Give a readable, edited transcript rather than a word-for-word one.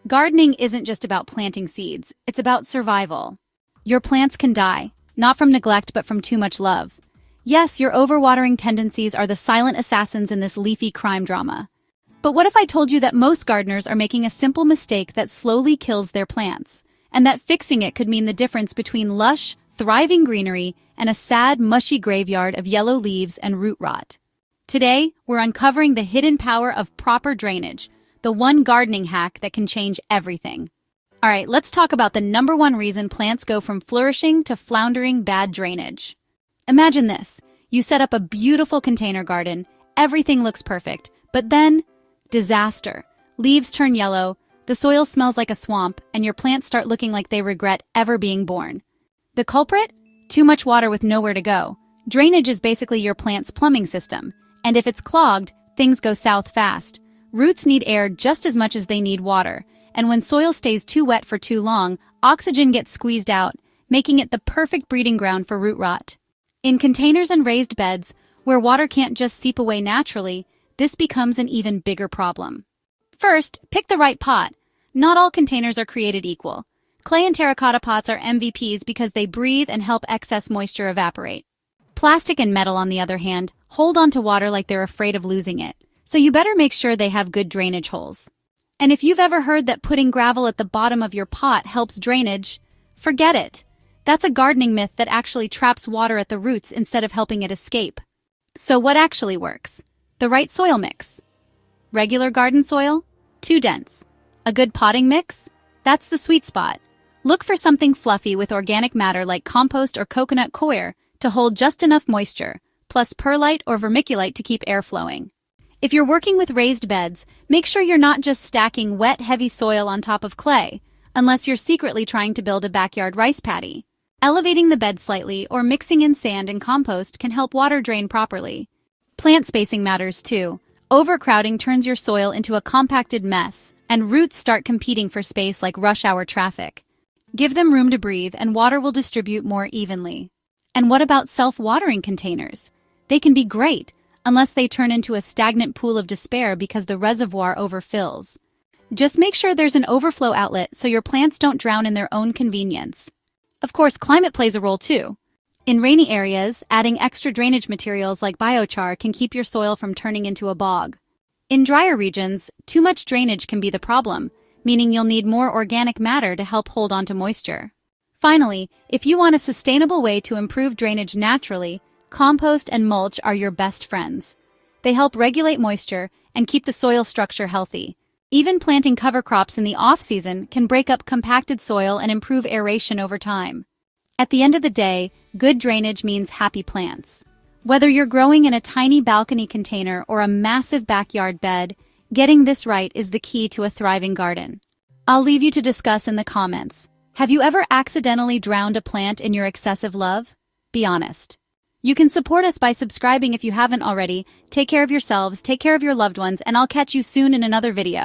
Gardening isn't just about planting seeds, it's about survival. Your plants can die, not from neglect but from too much love. Yes, your overwatering tendencies are the silent assassins in this leafy crime drama. But what if I told you that most gardeners are making a simple mistake that slowly kills their plants, and that fixing it could mean the difference between lush, thriving greenery and a sad, mushy graveyard of yellow leaves and root rot? Today, we're uncovering the hidden power of proper drainage, the one gardening hack that can change everything. All right, let's talk about the number one reason plants go from flourishing to floundering: bad drainage. Imagine this. You set up a beautiful container garden, everything looks perfect, but then, disaster. Leaves turn yellow, the soil smells like a swamp, and your plants start looking like they regret ever being born. The culprit? Too much water with nowhere to go. Drainage is basically your plant's plumbing system, and if it's clogged, things go south fast. Roots need air just as much as they need water, and when soil stays too wet for too long, oxygen gets squeezed out, making it the perfect breeding ground for root rot. In containers and raised beds, where water can't just seep away naturally, this becomes an even bigger problem. First, pick the right pot. Not all containers are created equal. Clay and terracotta pots are MVPs because they breathe and help excess moisture evaporate. Plastic and metal, on the other hand, hold onto water like they're afraid of losing it. So you better make sure they have good drainage holes. And if you've ever heard that putting gravel at the bottom of your pot helps drainage, forget it. That's a gardening myth that actually traps water at the roots instead of helping it escape. So what actually works? The right soil mix. Regular garden soil? Too dense. A good potting mix? That's the sweet spot. Look for something fluffy with organic matter like compost or coconut coir to hold just enough moisture, plus perlite or vermiculite to keep air flowing. If you're working with raised beds, make sure you're not just stacking wet, heavy soil on top of clay, unless you're secretly trying to build a backyard rice paddy. Elevating the bed slightly or mixing in sand and compost can help water drain properly. Plant spacing matters too. Overcrowding turns your soil into a compacted mess, and roots start competing for space like rush hour traffic. Give them room to breathe and water will distribute more evenly. And what about self-watering containers? They can be great, unless they turn into a stagnant pool of despair because the reservoir overfills. Just make sure there's an overflow outlet so your plants don't drown in their own convenience. Of course, climate plays a role too. In rainy areas, adding extra drainage materials like biochar can keep your soil from turning into a bog. In drier regions, too much drainage can be the problem, meaning you'll need more organic matter to help hold onto moisture. Finally, if you want a sustainable way to improve drainage naturally, compost and mulch are your best friends. They help regulate moisture and keep the soil structure healthy. Even planting cover crops in the off-season can break up compacted soil and improve aeration over time. At the end of the day, good drainage means happy plants. Whether you're growing in a tiny balcony container or a massive backyard bed, getting this right is the key to a thriving garden. I'll leave you to discuss in the comments. Have you ever accidentally drowned a plant in your excessive love? Be honest. You can support us by subscribing if you haven't already. Take care of yourselves, take care of your loved ones, and I'll catch you soon in another video.